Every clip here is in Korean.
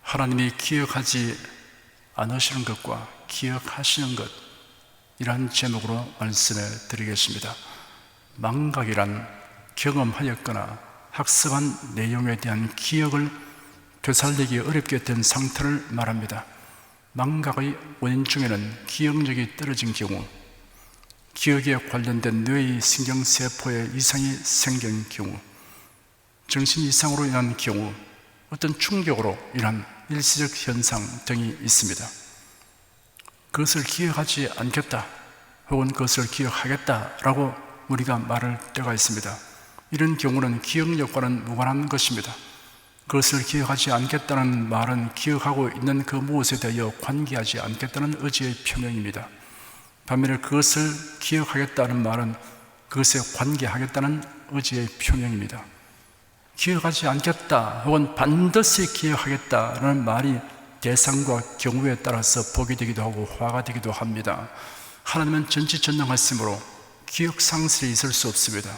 하나님이 기억하지 않으시는 것과 기억하시는 것, 이러한 제목으로 말씀해 드리겠습니다. 망각이란 경험하였거나 학습한 내용에 대한 기억을 되살리기 어렵게 된 상태를 말합니다. 망각의 원인 중에는 기억력이 떨어진 경우, 기억에 관련된 뇌의 신경세포에 이상이 생긴 경우, 정신 이상으로 인한 경우, 어떤 충격으로 인한 일시적 현상 등이 있습니다. 그것을 기억하지 않겠다 혹은 그것을 기억하겠다라고 우리가 말할 때가 있습니다. 이런 경우는 기억력과는 무관한 것입니다. 그것을 기억하지 않겠다는 말은 기억하고 있는 그 무엇에 대하여 관계하지 않겠다는 의지의 표명입니다. 반면에 그것을 기억하겠다는 말은 그것에 관계하겠다는 의지의 표명입니다. 기억하지 않겠다 혹은 반드시 기억하겠다는 말이 대상과 경우에 따라서 복이 되기도 하고 화가 되기도 합니다. 하나님은 전지전능하시므로 기억 상실이 있을 수 없습니다.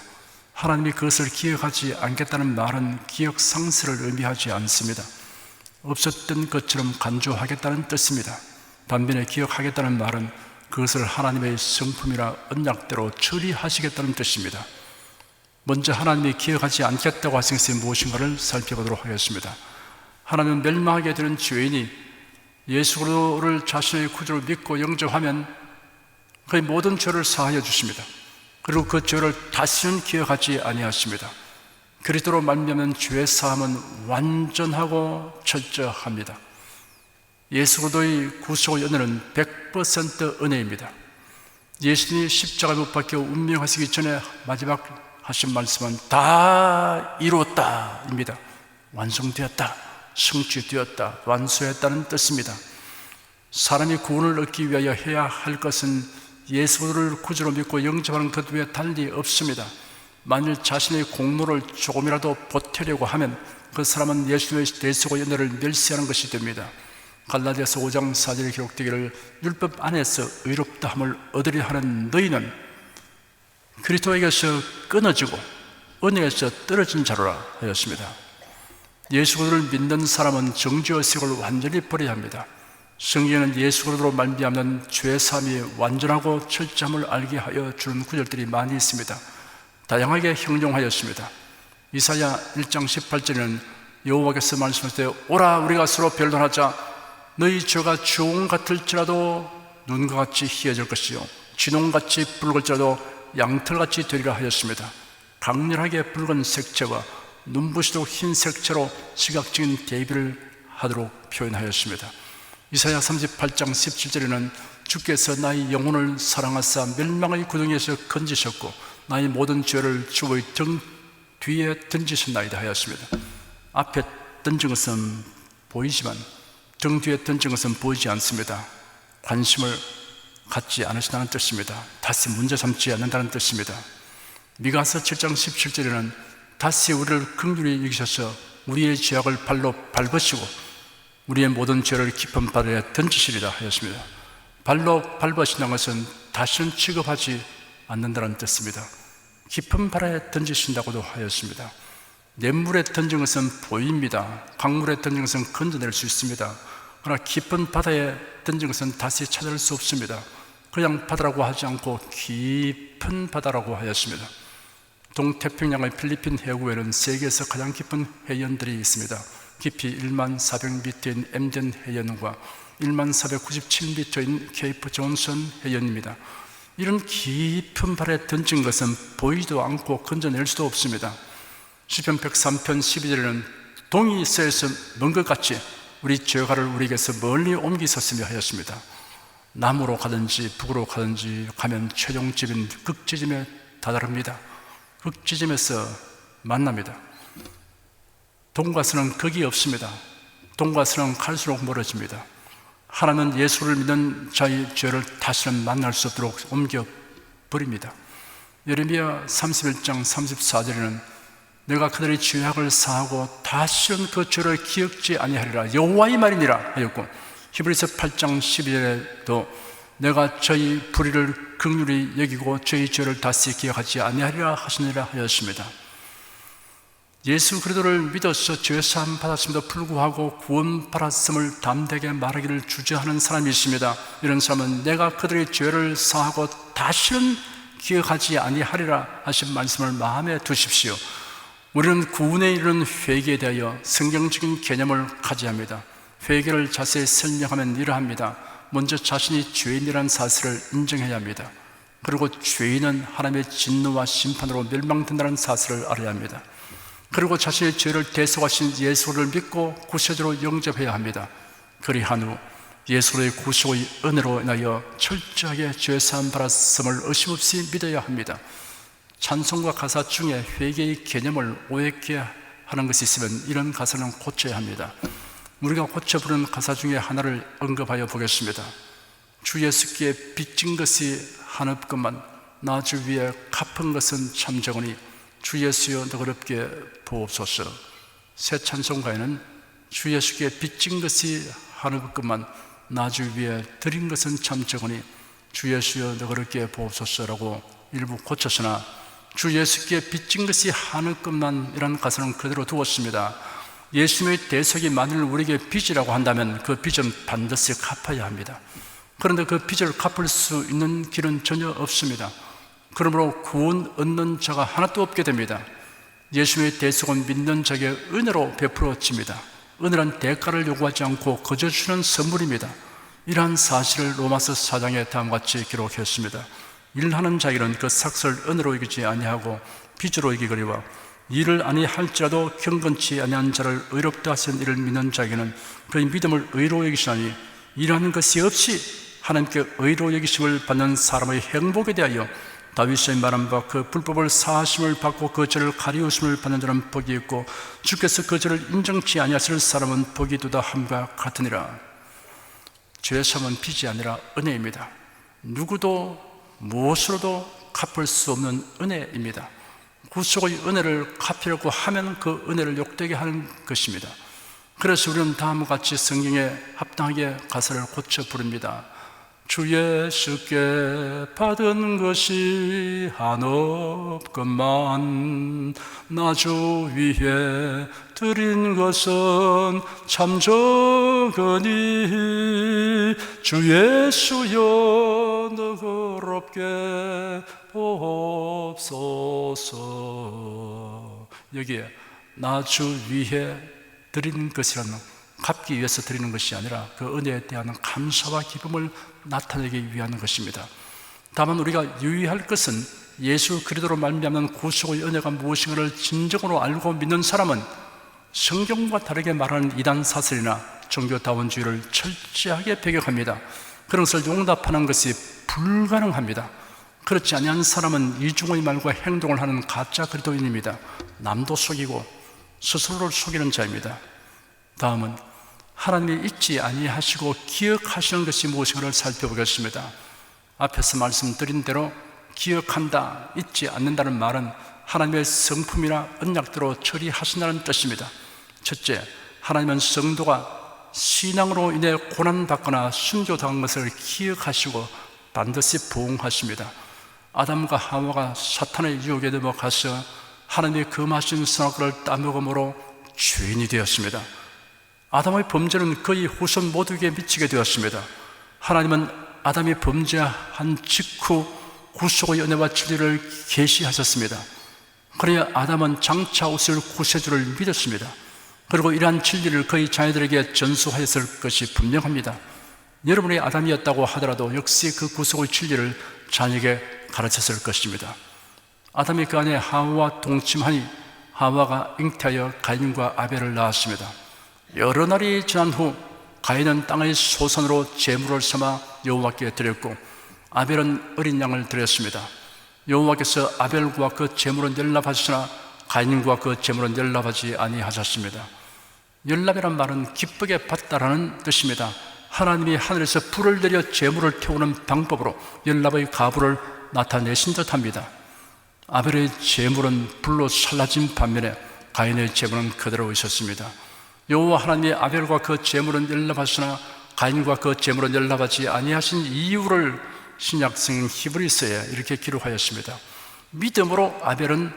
하나님이 그것을 기억하지 않겠다는 말은 기억 상실을 의미하지 않습니다. 없었던 것처럼 간주하겠다는 뜻입니다. 반면에 기억하겠다는 말은 그것을 하나님의 성품이나 언약대로 처리하시겠다는 뜻입니다. 먼저 하나님이 기억하지 않겠다고 하신 것이 무엇인가를 살펴보도록 하겠습니다. 하나님은 멸망하게 되는 죄인이 예수 그리스도를 자신의 구주로 믿고 영접하면 그의 모든 죄를 사하여 주십니다. 그리고 그 죄를 다시는 기억하지 아니하십니다. 그리스도로 말미암은 죄 사함은 완전하고 철저합니다. 예수 그리스도의 구속의 은혜는 100% 은혜입니다. 예수님이 십자가에 못 박혀 운명하시기 전에 마지막 하신 말씀은 다 이루었다입니다. 완성되었다, 성취되었다, 완수했다는 뜻입니다. 사람이 구원을 얻기 위하여 해야 할 것은 예수를 구주로 믿고 영접하는 것 외에 달리 없습니다. 만일 자신의 공로를 조금이라도 보태려고 하면 그 사람은 예수님의 대속의 은혜를 멸시하는 것이 됩니다. 갈라디아서 5장 4절에 기록되기를 율법 안에서 의롭다함을 얻으려 하는 너희는 그리스도에게서 끊어지고 은혜에서 떨어진 자로라 하였습니다. 예수 그리스도를 믿는 사람은 정죄의식을 완전히 버려야 합니다. 성경에는 예수 그리스도로 말미암는 죄사함이 완전하고 철저함을 알게 하여 주는 구절들이 많이 있습니다. 다양하게 형용하였습니다. 이사야 1장 18절에는 여호와께서 말씀하시되 오라 우리가 서로 변론하자 너희 죄가 주홍 같을지라도 눈과 같이 희어질 것이요 진홍같이 붉을지라도 양털같이 되리라 하였습니다. 강렬하게 붉은 색채와 눈부시도록 흰 색채로 시각적인 대비를 하도록 표현하였습니다. 이사야 38장 17절에는 주께서 나의 영혼을 사랑하사 멸망의 구덩이에서 건지셨고 나의 모든 죄를 주의 등 뒤에 던지셨나이다 하였습니다. 앞에 던진 것은 보이지만 등 뒤에 던진 것은 보이지 않습니다. 관심을 갖지 않으신다는 뜻입니다. 다시 문제 삼지 않는다는 뜻입니다. 미가서 7장 17절에는 다시 우리를 긍휼히 여기셔서 우리의 죄악을 발로 밟으시고 우리의 모든 죄를 깊은 바다에 던지시리라 하였습니다. 발로 밟으신다는 것은 다시는 취급하지 않는다는 뜻입니다. 깊은 바다에 던지신다고도 하였습니다. 냇물에 던진 것은 보입니다. 강물에 던진 것은 건져낼 수 있습니다. 그러나 깊은 바다에 던진 것은 다시 찾을 수 없습니다. 그냥 바다라고 하지 않고 깊은 바다라고 하였습니다. 동태평양의 필리핀 해구에는 세계에서 가장 깊은 해연들이 있습니다. 깊이 14,400m인 엠덴 해연과 14,497m인 케이프 존슨 해연입니다. 이런 깊은 바다에 던진 것은 보이지도 않고 건져낼 수도 없습니다. 시편 103편 12절에는 동이 서에서 먼 것 같이 우리 죄가를 우리에게서 멀리 옮기셨으며 하였습니다. 남으로 가든지 북으로 가든지 가면 최종집인 극지점에 다다릅니다. 극지점에서 만납니다. 동과 서는 극이 없습니다. 동과 서는 갈수록 멀어집니다. 하나님은 예수를 믿는 자의 죄를 다시는 만날 수 없도록 옮겨버립니다. 예레미야 31장 34절에는 내가 그들의 죄악을 사하고 다시는 그 죄를 기억지 아니하리라 여호와의 말이니라 하였고, 히브리서 8장 12절에도 내가 저희 불의를 긍휼히 여기고 저희 죄를 다시 기억하지 아니하리라 하시니라 하였습니다. 예수 그리스도를 믿어서 죄사함 받았음에도 불구하고 구원받았음을 담대하게 말하기를 주저하는 사람이 있습니다. 이런 사람은 내가 그들의 죄를 사하고 다시는 기억하지 아니하리라 하신 말씀을 마음에 두십시오. 우리는 구원에 이르는 회개에 대하여 성경적인 개념을 가져야 합니다. 회개를 자세히 설명하면 이러합니다. 먼저 자신이 죄인이라는 사실을 인정해야 합니다. 그리고 죄인은 하나님의 진노와 심판으로 멸망된다는 사실을 알아야 합니다. 그리고 자신의 죄를 대속하신 예수를 믿고 구세주로 영접해야 합니다. 그리한 후 예수의 구속의 은혜로 인하여 철저하게 죄사함 받았음을 의심없이 믿어야 합니다. 찬송과 가사 중에 회개의 개념을 오해케 하는 것이 있으면 이런 가사는 고쳐야 합니다. 우리가 고쳐 부르는 가사 중에 하나를 언급하여 보겠습니다. 주 예수께 빚진 것이 한없건만 나 주 위에 갚은 것은 참 적으니 주 예수여 너그럽게 보옵소서. 새 찬송가에는 주 예수께 빚진 것이 한없건만 나 주 위에 드린 것은 참 적으니 주 예수여 너그럽게 보옵소서라고 일부 고쳤으나 주 예수께 빚진 것이 한없건만 이라는 가사는 그대로 두었습니다. 예수님의 대속이 만일 우리에게 빚이라고 한다면 그 빚은 반드시 갚아야 합니다. 그런데 그 빚을 갚을 수 있는 길은 전혀 없습니다. 그러므로 구원 얻는 자가 하나도 없게 됩니다. 예수님의 대속은 믿는 자에게 은혜로 베풀어집니다. 은혜란 대가를 요구하지 않고 거저 주는 선물입니다. 이러한 사실을 로마서 4장에 다음과 같이 기록했습니다. 일하는 자에게는 그 삭설 은혜로 이기지 아니하고 빚으로 이기거니와 일을 아니할지라도 경건치 아니한 자를 의롭다 하신 이를 믿는 자에게는 그의 믿음을 의로 여기시나니 일하는 것이 없이 하나님께 의로 여기심을 받는 사람의 행복에 대하여 다윗의 말한 바 그 불법을 사하심을 받고 그 죄를 가리우심을 받는 자는 복이 있고 주께서 그 죄를 인정치 아니하실 사람은 복이 두다 함과 같으니라. 죄사함은 빚이 아니라 은혜입니다. 누구도 무엇으로도 갚을 수 없는 은혜입니다. 구속의 은혜를 갚으려고 하면 그 은혜를 욕되게 하는 것입니다. 그래서 우리는 다음과 같이 성경에 합당하게 가사를 고쳐 부릅니다. 주 예수께 받은 것이 한없건만 나 주 위에 드린 것은 참 적으니 주 예수여 너그럽게 보옵소서. 여기에 나 주 위에 드린 것이라는 갚기 위해서 드리는 것이 아니라 그 은혜에 대한 감사와 기쁨을 나타내기 위한 것입니다. 다만 우리가 유의할 것은 예수 그리스도로 말미암는 구속의 은혜가 무엇인가를 진정으로 알고 믿는 사람은 성경과 다르게 말하는 이단 사설이나 종교다원주의를 철저하게 배격합니다. 그런 것을 용납하는 것이 불가능합니다. 그렇지 아니한 사람은 이중의 말과 행동을 하는 가짜 그리스도인입니다. 남도 속이고 스스로를 속이는 자입니다. 다음은 하나님이 잊지 아니하시고 기억하시는 것이 무엇인가를 살펴보겠습니다. 앞에서 말씀드린 대로 기억한다, 잊지 않는다는 말은 하나님의 성품이나 언약대로 처리하신다는 뜻입니다. 첫째, 하나님은 성도가 신앙으로 인해 고난받거나 순교당한 것을 기억하시고 반드시 보응하십니다. 아담과 하와가 사탄의 유혹에 넘어가서 하나님의 금하신 선악과를 따먹음으로 죄인이 되었습니다. 아담의 범죄는 그의 후손 모두에게 미치게 되었습니다. 하나님은 아담이 범죄한 직후 구속의 은혜와 진리를 계시하셨습니다. 그래야 아담은 장차 오실 구세주를 믿었습니다. 그리고 이러한 진리를 그의 자녀들에게 전수하였을 것이 분명합니다. 여러분이 아담이었다고 하더라도 역시 그 구속의 진리를 자녀에게 가르쳤을 것입니다. 아담이 그 안에 하와와 동침하니 하와가 잉태하여 가인과 아벨을 낳았습니다. 여러 날이 지난 후 가인은 땅의 소산으로 제물을 삼아 여호와께 드렸고 아벨은 어린 양을 드렸습니다. 여호와께서 아벨과 그 제물은 연락하시나 가인과 그 제물은 연락하지 아니하셨습니다. 연락이란 말은 기쁘게 받다라는 뜻입니다. 하나님이 하늘에서 불을 내려 제물을 태우는 방법으로 연락의 가부를 나타내신 듯합니다. 아벨의 제물은 불로 살라진 반면에 가인의 제물은 그대로 있었습니다. 여호와 하나님이 아벨과 그 제물은 연락하시나 가인과 그 제물은 연락하지 아니하신 이유를 신약성인 히브리서에 이렇게 기록하였습니다. 믿음으로 아벨은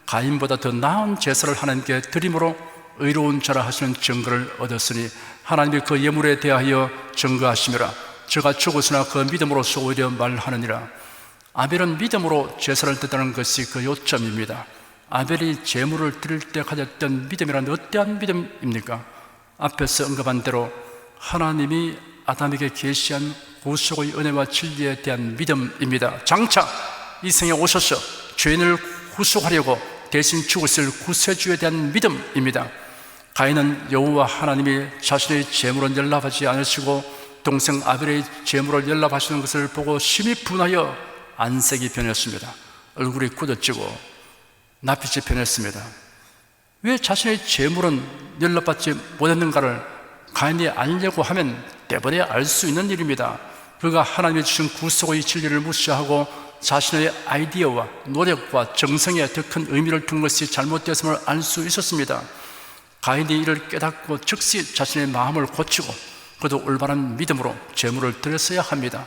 가인보다 더 나은 제사를 하나님께 드림으로 의로운 자라 하시는 증거를 얻었으니 하나님이 그 예물에 대하여 증거하시미라. 저가 죽었으나 그 믿음으로서 오히려 말하느니라. 아벨은 믿음으로 제사를 드렸다는 것이 그 요점입니다. 아벨이 제물을 드릴 때 가졌던 믿음이란 어떠한 믿음입니까? 앞에서 언급한 대로 하나님이 아담에게 계시한 구속의 은혜와 진리에 대한 믿음입니다. 장차 이 생에 오셔서 죄인을 구속하려고 대신 죽으실 구세주에 대한 믿음입니다. 가인은 여호와 하나님이 자신의 제물은 연락하지 않으시고 동생 아벨의 제물을 연락하시는 것을 보고 심히 분하여 안색이 변했습니다. 얼굴이 굳어지고 낯빛이 변했습니다. 왜 자신의 제물은 연락받지 못했는가를 가인이 알려고 하면 때번에 알 수 있는 일입니다. 그가 하나님이 주신 구속의 진리를 무시하고 자신의 아이디어와 노력과 정성에 더 큰 의미를 둔 것이 잘못되었음을 알 수 있었습니다. 가인이 이를 깨닫고 즉시 자신의 마음을 고치고 그도 올바른 믿음으로 제물을 드렸어야 합니다.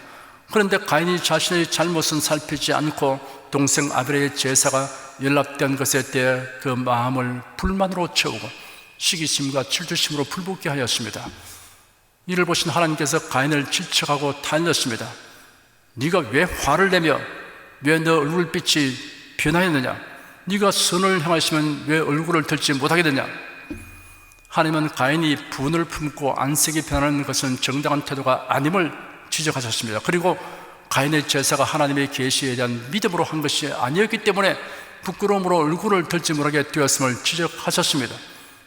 그런데 가인이 자신의 잘못은 살피지 않고 동생 아벨의 제사가 연락된 것에 대해 그 마음을 불만으로 채우고 시기심과 질투심으로 불붙게 하였습니다. 이를 보신 하나님께서 가인을 질책하고 타일렀습니다. 네가 왜 화를 내며 왜 너 얼굴빛이 변하였느냐? 네가 선을 행하시면 왜 얼굴을 들지 못하게 되냐? 하나님은 가인이 분을 품고 안색이 변하는 것은 정당한 태도가 아님을 지적하셨습니다. 그리고 가인의 제사가 하나님의 계시에 대한 믿음으로 한 것이 아니었기 때문에 부끄러움으로 얼굴을 들지 못하게 되었음을 지적하셨습니다.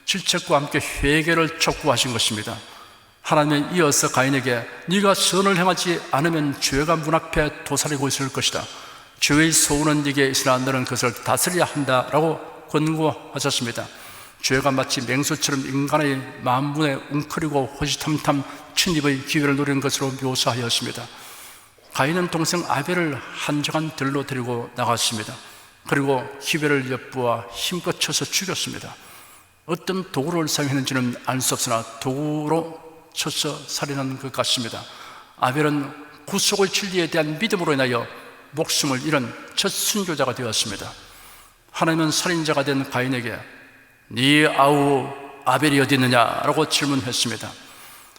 질책과 함께 회개를 촉구하신 것입니다. 하나님은 이어서 가인에게 네가 선을 행하지 않으면 죄가 문 앞에 도사리고 있을 것이다. 죄의 소원은 네게 있으나 너는 그것을 다스려야 한다라고 권고하셨습니다. 죄가 마치 맹수처럼 인간의 마음문에 웅크리고 호시탐탐 침입의 기회를 노리는 것으로 묘사하였습니다. 가인은 동생 아벨을 한정한 들로 데리고 나갔습니다. 그리고 기회를 엿보아 힘껏 쳐서 죽였습니다. 어떤 도구를 사용했는지는 알 수 없으나 도구로 쳐서 살인한 것 같습니다. 아벨은 구속의 진리에 대한 믿음으로 인하여 목숨을 잃은 첫 순교자가 되었습니다. 하나님은 살인자가 된 가인에게 네 아우 아벨이 어디 있느냐라고 질문했습니다.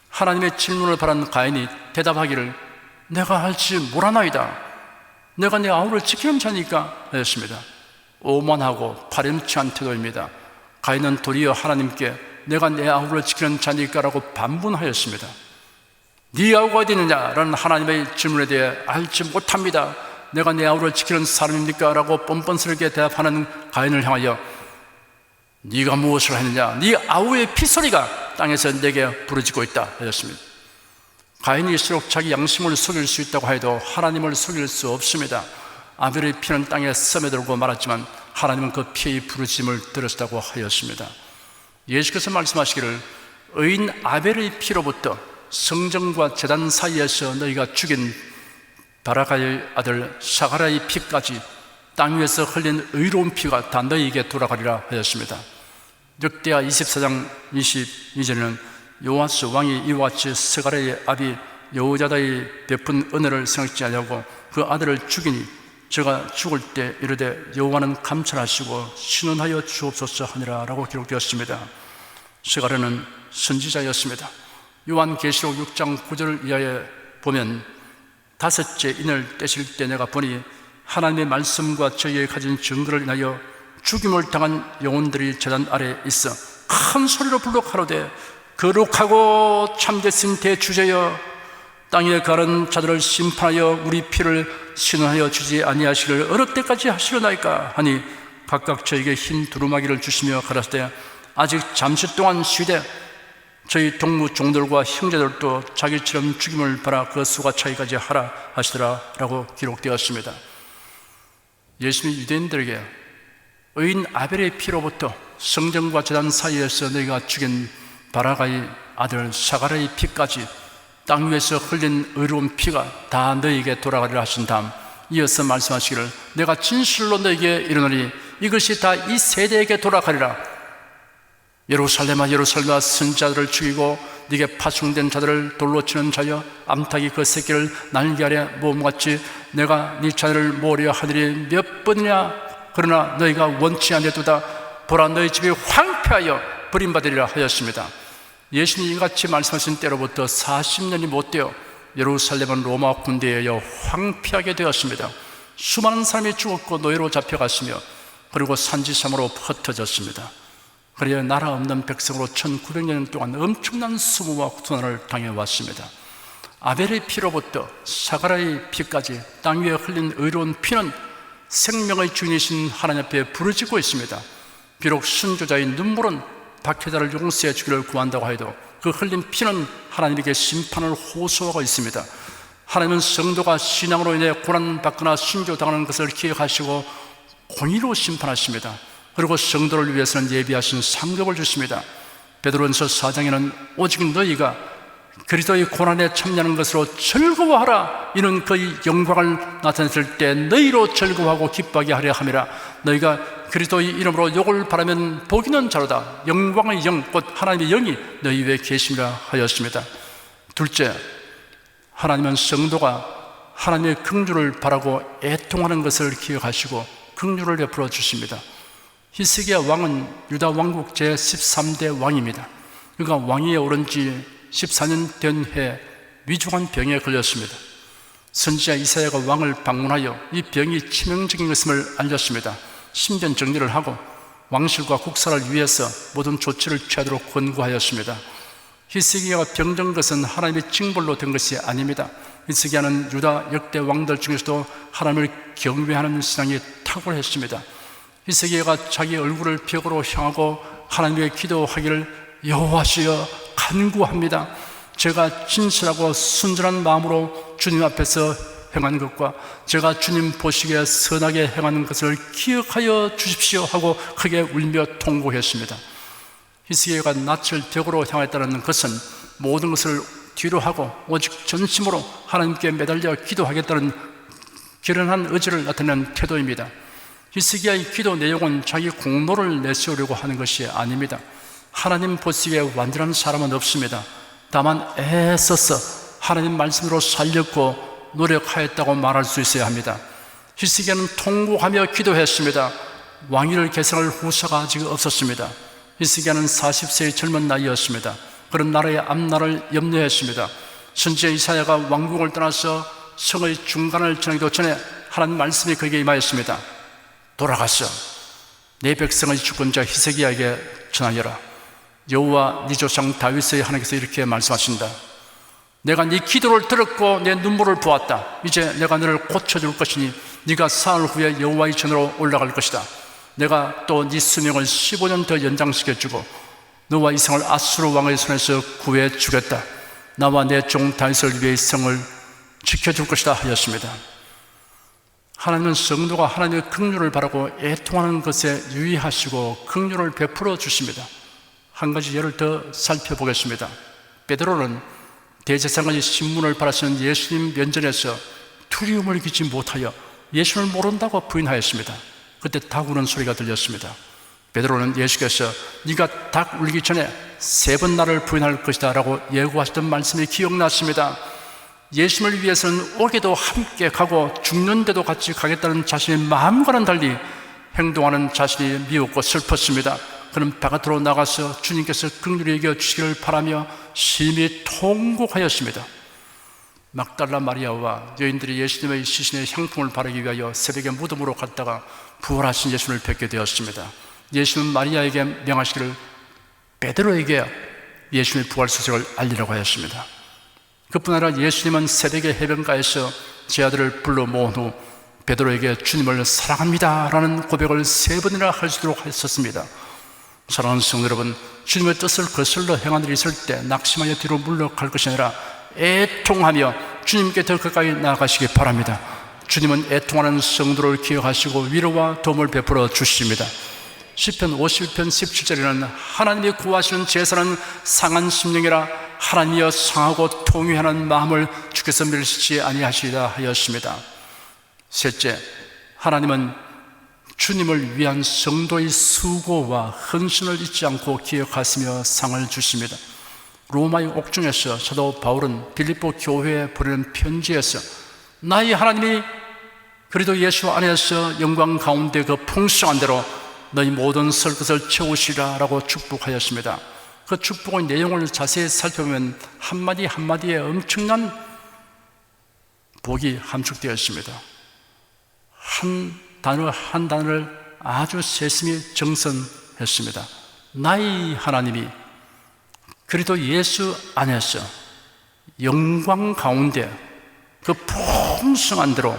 하나님의 질문을 받은 가인이 대답하기를 내가 알지 못하나이다. 내가 내 아우를 지키는 자니까 하였습니다. 오만하고 파렴치한 태도입니다. 가인은 도리어 하나님께 내가 내 아우를 지키는 자니까라고 반문하였습니다. 네 아우가 어디 있느냐라는 하나님의 질문에 대해 알지 못합니다. 내가 내 아우를 지키는 사람입니까? 라고 뻔뻔스럽게 대답하는 가인을 향하여 네가 무엇을 했느냐? 네 아우의 피소리가 땅에서 내게 부르짖고 있다 하였습니다. 가인일수록 자기 양심을 속일 수 있다고 해도 하나님을 속일 수 없습니다. 아벨의 피는 땅에 스며들고 말았지만 하나님은 그 피의 부르짖음을 들으셨다고 하였습니다. 예수께서 말씀하시기를 의인 아벨의 피로부터 성전과 제단 사이에서 너희가 죽인 바라가의 아들 사가랴의 피까지 땅 위에서 흘린 의로운 피가 다 너희에게 돌아가리라 하였습니다. 역대하 24장 22절에는 요아스 왕이 이와 같이 스가랴의 아비 여호야다의 베푼 은혜를 생각지 아니하고 그 아들을 죽이니 저가 죽을 때 이르되 여호와는 감찰하시고 신원하여 주옵소서 하니라 라고 기록되었습니다. 스가랴는 선지자였습니다. 요한계시록 6장 9절 이하에 보면 다섯째 인을 떼실 때 내가 보니 하나님의 말씀과 저희의 가진 증거를 인하여 죽임을 당한 영혼들이 제단 아래에 있어 큰 소리로 불러 가로되 거룩하고 참되신 대주제여 땅에 가른 자들을 심판하여 우리 피를 신원하여 주지 아니하시기를 어느 때까지 하시려나이까 하니 각각 저에게 흰 두루마기를 주시며 가라사대 아직 잠시 동안 쉬되 저희 동무 종들과 형제들도 자기처럼 죽임을 받아 그 수가 차기까지 하라 하시더라 라고 기록되었습니다. 예수님이 유대인들에게 의인 아벨의 피로부터 성전과 제단 사이에서 너희가 죽인 바라가의 아들 사가랴의 피까지 땅 위에서 흘린 의로운 피가 다 너희에게 돌아가리라 하신 다음 이어서 말씀하시기를 내가 진실로 너희에게 이르노니 이것이 다 이 세대에게 돌아가리라. 예루살렘아 예루살렘아 선자들을 죽이고 네게 파송된 자들을 돌로 치는 자여 암탉이 그 새끼를 날개 아래 모음같이 내가 네 자녀를 모으려 하늘이 몇 번이냐 그러나 너희가 원치 아니하도다. 보라, 너희 집이 황폐하여 버림받으리라 하였습니다. 예수님이 이같이 말씀하신 때로부터 40년이 못되어 예루살렘은 로마 군대에 의해 황폐하게 되었습니다. 수많은 사람이 죽었고 노예로 잡혀갔으며 그리고 산지삼으로 흩어졌습니다. 그래야 나라 없는 백성으로 1900년 동안 엄청난 수모와 고난을 당해왔습니다. 아벨의 피로부터 사가랴의 피까지 땅 위에 흘린 의로운 피는 생명의 주인이신 하나님 앞에 부르짖고 있습니다. 비록 순교자의 눈물은 박해자를 용서해 주기를 구한다고 해도 그 흘린 피는 하나님에게 심판을 호소하고 있습니다. 하나님은 성도가 신앙으로 인해 고난받거나 순교당하는 것을 기억하시고 공의로 심판하십니다. 그리고 성도를 위해서는 예비하신 상급을 주십니다. 베드로전서 4장에는 오직 너희가 그리스도의 고난에 참여하는 것으로 즐거워하라. 이는 그의 영광을 나타냈을 때 너희로 즐거워하고 기뻐하게 하려 함이라. 너희가 그리스도의 이름으로 욕을 바라면 복이는 자로다. 영광의 영, 곧 하나님의 영이 너희 위에 계심이라 하였습니다. 둘째, 하나님은 성도가 하나님의 긍휼을 바라고 애통하는 것을 기억하시고 긍휼을 베풀어 주십니다. 히스기야 왕은 유다 왕국 제13대 왕입니다. 그가 왕위에 오른 지 14년 된 해 위중한 병에 걸렸습니다. 선지자 이사야가 왕을 방문하여 이 병이 치명적인 것임을 알렸습니다. 신변 정리를 하고 왕실과 국사를 위해서 모든 조치를 취하도록 권고하였습니다. 히스기야가 병든 것은 하나님의 징벌로 된 것이 아닙니다. 히스기야는 유다 역대 왕들 중에서도 하나님을 경외하는 신앙이 탁월했습니다. 히스기야가 자기 얼굴을 벽으로 향하고 하나님께 기도하기를 여호와시여 간구합니다. 제가 진실하고 순전한 마음으로 주님 앞에서 행한 것과 제가 주님 보시기에 선하게 행하는 것을 기억하여 주십시오 하고 크게 울며 통곡했습니다. 히스기야가 낯을 벽으로 향했다는 것은 모든 것을 뒤로 하고 오직 전심으로 하나님께 매달려 기도하겠다는 결연한 의지를 나타내는 태도입니다. 히스기야의 기도 내용은 자기 공로를 내세우려고 하는 것이 아닙니다. 하나님 보시기에 완전한 사람은 없습니다. 다만 애써서 하나님 말씀으로 살렸고 노력하였다고 말할 수 있어야 합니다. 히스기야는 통곡하며 기도했습니다. 왕위를 계승할 후사가 아직 없었습니다. 히스기야는 40세의 젊은 나이였습니다. 그런 나라의 앞날을 염려했습니다. 선지자 이사야가 왕궁을 떠나서 성의 중간을 지나기도 전에 하나님 말씀이 그에게 임하였습니다. 돌아가서 내 백성의 주권자 히스기야에게 전하여라. 여호와 네 조상 다윗의 하나님께서 이렇게 말씀하신다. 내가 네 기도를 들었고 내 눈물을 보았다. 이제 내가 너를 고쳐줄 것이니 네가 사흘 후에 여호와의 전으로 올라갈 것이다. 내가 또 네 수명을 15년 더 연장시켜주고 너와 이 성을 아수르 왕의 손에서 구해주겠다. 나와 내 종 다윗을 위해 이 성을 지켜줄 것이다 하였습니다. 하나님은 성도가 하나님의 긍휼을 바라고 애통하는 것에 유의하시고 긍휼을 베풀어 주십니다. 한 가지 예를 더 살펴보겠습니다. 베드로는 대제사장의 신문을 바라시는 예수님 면전에서 두려움을 이기지 못하여 예수를 모른다고 부인하였습니다. 그때 닭 우는 소리가 들렸습니다. 베드로는 예수께서 네가 닭 울기 전에 3번 나를 부인할 것이다 라고 예고하셨던 말씀이 기억났습니다. 예수님을 위해서는 오게도 함께 가고 죽는데도 같이 가겠다는 자신의 마음과는 달리 행동하는 자신이 미웠고 슬펐습니다. 그는 바깥으로 나가서 주님께서 긍휼히 여겨주시기를 바라며 심히 통곡하였습니다. 막달라 마리아와 여인들이 예수님의 시신의 향품을 바르기 위하여 새벽에 무덤으로 갔다가 부활하신 예수님을 뵙게 되었습니다. 예수는 마리아에게 명하시기를 베드로에게 예수님의 부활 소식을 알리라고 하였습니다. 그뿐 아니라 예수님은 새벽에 해변가에서 제 아들을 불러 모은 후 베드로에게 주님을 사랑합니다 라는 고백을 3번이나 할 수 있도록 했었습니다. 사랑하는 성도 여러분, 주님의 뜻을 거슬러 행한 일이 있을 때 낙심하여 뒤로 물러갈 것이 아니라 애통하며 주님께 더 가까이 나아가시기 바랍니다. 주님은 애통하는 성도를 기억하시고 위로와 도움을 베풀어 주십니다. 시편 51편 17절에는 하나님이 구하시는 제사는 상한 심령이라 하나님이여 상하고 통회하는 마음을 주께서 멸시치 아니하시리라 하였습니다. 셋째, 하나님은 주님을 위한 성도의 수고와 헌신을 잊지 않고 기억하시며 상을 주십니다. 로마의 옥중에서 사도 바울은 빌립보 교회에 보내는 편지에서 나의 하나님이 그리도 예수 안에서 영광 가운데 그 풍성한 대로 너희 모든 설 것을 채우시라 라고 축복하였습니다. 그 축복의 내용을 자세히 살펴보면 한마디 한마디에 엄청난 복이 함축되어 있습니다. 한 단어 한 단어를 아주 세심히 정선했습니다. 나의 하나님이 그리도 예수 안에서 영광 가운데 그 풍성한 대로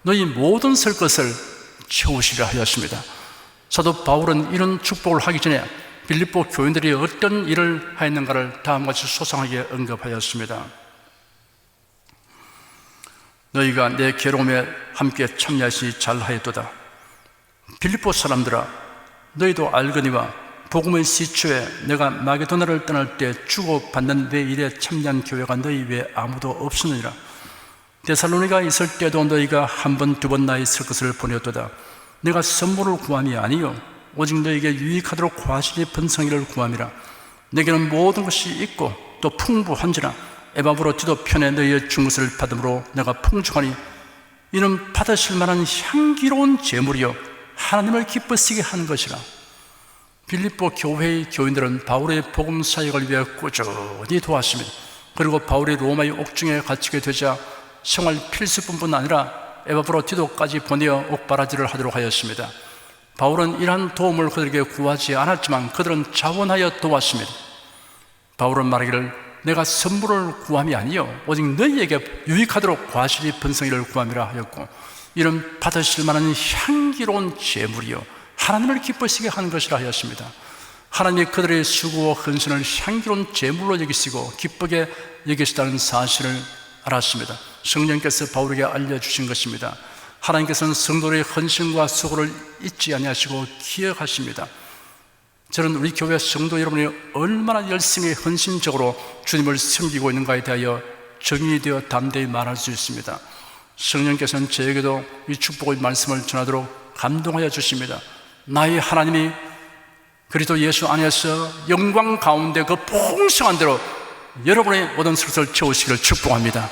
너희 모든 설 것을 채우시려 하였습니다. 사도 바울은 이런 축복을 하기 전에 빌립보 교인들이 어떤 일을 하였는가를 다음과 같이 소상하게 언급하였습니다. 너희가 내 괴로움에 함께 참여하시니 잘하였도다. 빌립보 사람들아, 너희도 알거니와 복음의 시초에 내가 마게도나를 떠날 때 주고받는 내 일에 참여한 교회가 너희 외에 아무도 없으느니라. 데살로니가 있을 때도 너희가 한 번, 두 번 나의 쓸 것을 보내었도다. 내가 선물을 구함이 아니요 오직 너희에게 유익하도록 과실의 번성이를 구함이라. 내게는 모든 것이 있고 또 풍부한지라 에바브로티도 편에 너희의 준 것을 받음으로 내가 풍족하니 이는 받으실 만한 향기로운 제물이요 하나님을 기쁘시게 하는 것이라. 빌립보 교회의 교인들은 바울의 복음 사역을 위해 꾸준히 도왔습니다. 그리고 바울이 로마의 옥중에 갇히게 되자 생활 필수뿐만 아니라 에바브로티도까지 보내어 옥바라지를 하도록 하였습니다. 바울은 이러한 도움을 그들에게 구하지 않았지만 그들은 자원하여 도왔습니다. 바울은 말하기를 내가 선물을 구함이 아니요 오직 너희에게 유익하도록 과실이 번성이를 구함이라 하였고 이런 받으실 만한 향기로운 제물이요 하나님을 기쁘시게 하는 것이라 하였습니다. 하나님이 그들의 수고와 헌신을 향기로운 제물로 여기시고 기쁘게 여기시다는 사실을 알았습니다. 성령께서 바울에게 알려주신 것입니다. 하나님께서는 성도의 헌신과 수고를 잊지 아니하시고 기억하십니다. 저는 우리 교회 성도 여러분이 얼마나 열심히 헌신적으로 주님을 섬기고 있는가에 대하여 정인이 되어 담대히 말할 수 있습니다. 성령께서는 저에게도 이 축복의 말씀을 전하도록 감동하여 주십니다. 나의 하나님이 그리스도 예수 안에서 영광 가운데 그 풍성한 대로 여러분의 모든 것을 채우시기를 축복합니다.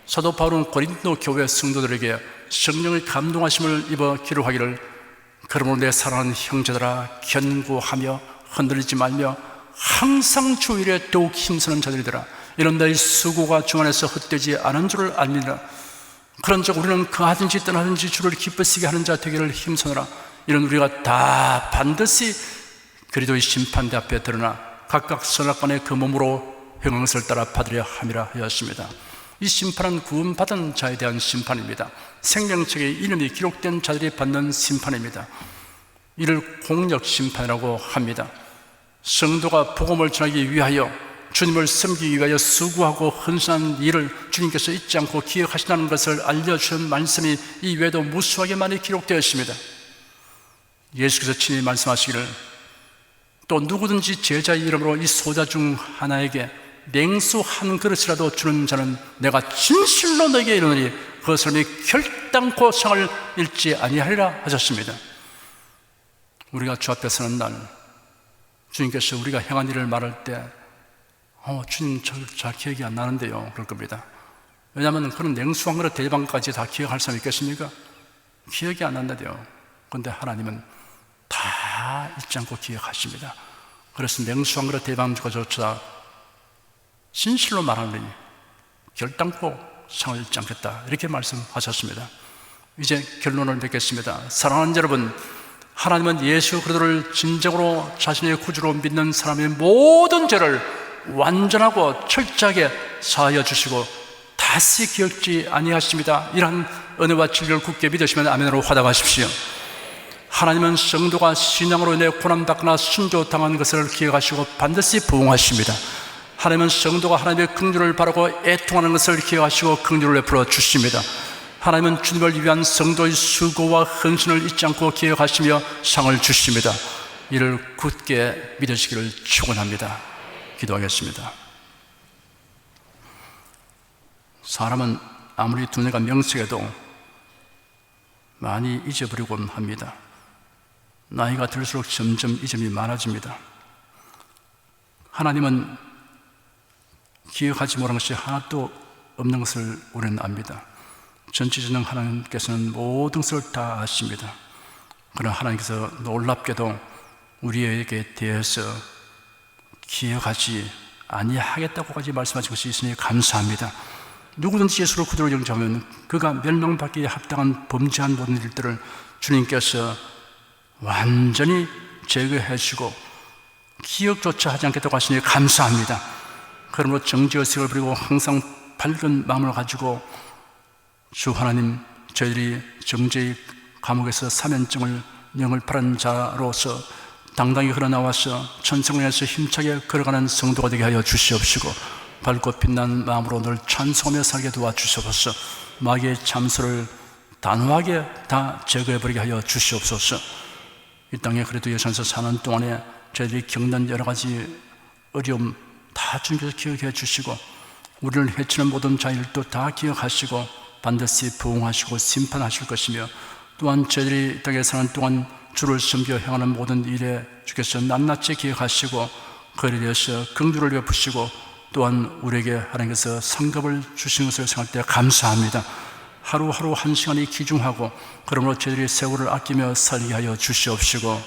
사도 바울은 고린도 교회 성도들에게 성령의 감동하심을 입어 기록하기를 그러므로 내 사랑하는 형제들아 견고하며 흔들리지 말며 항상 주 일에 더욱 힘쓰는 자들이더라. 이런 너희 수고가 주 안에서 헛되지 않은 줄을 알미라. 그런즉 우리는 그하든지 떠나든지 주를 기쁘시게 하는 자 되기를 힘쓰노라. 이런 우리가 다 반드시 그리스도의 심판대 앞에 드러나 각각 선악간의 그 몸으로 행한 것을 따라 받으려 함이라 하였습니다. 이 심판은 구원받은 자에 대한 심판입니다. 생명책에 이름이 기록된 자들이 받는 심판입니다. 이를 공역 심판이라고 합니다. 성도가 복음을 전하기 위하여 주님을 섬기기 위하여 수고하고 헌신한 일을 주님께서 잊지 않고 기억하신다는 것을 알려주는 말씀이 이 외에도 무수하게 많이 기록되어 있습니다. 예수께서 친히 말씀하시기를 또 누구든지 제자의 이름으로 이 소자 중 하나에게 냉수 한 그릇이라도 주는 자는 내가 진실로 너에게 이르노니 그 사람이 결단코 상을 잃지 아니하리라 하셨습니다. 우리가 주 앞에 서는 날 주님께서 우리가 행한 일을 말할 때 주님 잘 기억이 안 나는데요 그럴 겁니다. 왜냐하면 그런 냉수 한 그릇 대방까지 다 기억할 사람 있겠습니까? 기억이 안 난다대요. 그런데 하나님은 다 잊지 않고 기억하십니다. 그래서 냉수 한 그릇 대방조차 진실로 말하느니 결단코 상을 잃지 않겠다 이렇게 말씀하셨습니다. 이제 결론을 맺겠습니다. 사랑하는 여러분, 하나님은 예수 그리스도를 진정으로 자신의 구주로 믿는 사람의 모든 죄를 완전하고 철저하게 사하여 주시고 다시 기억지 아니하십니다. 이러한 은혜와 진리를 굳게 믿으시면 아멘으로 화답하십시오. 하나님은 성도가 신앙으로 인해 고난받거나 순교당한 것을 기억하시고 반드시 부응하십니다. 하나님은 성도가 하나님의 긍휼을 바라고 애통하는 것을 기억하시고 긍휼을 베풀어 주십니다. 하나님은 주님을 위한 성도의 수고와 헌신을 잊지 않고 기억하시며 상을 주십니다. 이를 굳게 믿으시기를 축원합니다. 기도하겠습니다. 사람은 아무리 두뇌가 명석해도 많이 잊어버리곤 합니다. 나이가 들수록 점점 잊음이 많아집니다. 하나님은 기억하지 못한 것이 하나도 없는 것을 우리는 압니다. 전지전능 하나님께서는 모든 것을 다 아십니다. 그러나 하나님께서 놀랍게도 우리에게 대해서 기억하지 아니하겠다고까지 말씀하신 것이 있으니 감사합니다. 누구든지 예수를 구주로 영접하면 그가 멸망받기에 합당한 범죄한 모든 일들을 주님께서 완전히 제거해 주시고 기억조차 하지 않겠다고 하시니 감사합니다. 그러므로 정죄의식을 버리고 항상 밝은 마음을 가지고 주 하나님, 저희들이 정죄의 감옥에서 사면증을 영을 바른 자로서 당당히 흘러나와서 천성을 향해서 힘차게 걸어가는 성도가 되게 하여 주시옵시고 밝고 빛나는 마음으로 늘 찬송하며 살게 도와주시옵소서. 마귀의 참소를 단호하게 다 제거해버리게 하여 주시옵소서. 이 땅에 그래도 예수님께서 사는 동안에 저희들이 겪는 여러 가지 어려움 다 주님께서 기억해 주시고 우리를 해치는 모든 자일도 다 기억하시고 반드시 부응하시고 심판하실 것이며 또한 저희들이 이 땅에 사는 동안 주를 섬겨 행하는 모든 일에 주께서 낱낱이 기억하시고 그에 대해서 긍휼을 베푸시고 또한 우리에게 하나님께서 상급을 주신 것을 생각할 때 감사합니다. 하루하루 한 시간이 귀중하고 그러므로 저희들이 세월을 아끼며 살게 하여 주시옵시고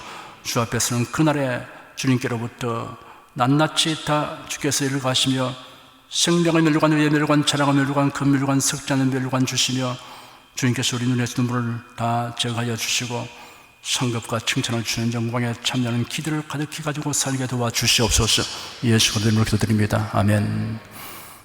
주 앞에서는 그날에 주님께로부터 낱낱이 다 주께서 일가하시며 생명의 멸류관 위에 멸류관, 자랑의 멸류관, 금멸류관, 썩지 않는 멸류관 주시며 주님께서 우리 눈에서 눈물을 다 제거하여 주시고 상급과 칭찬을 주는 영광에 참여하는 기도를 가득히 가지고 살게 도와주시옵소서. 예수 그리스도의 이름으로 기도드립니다. 아멘.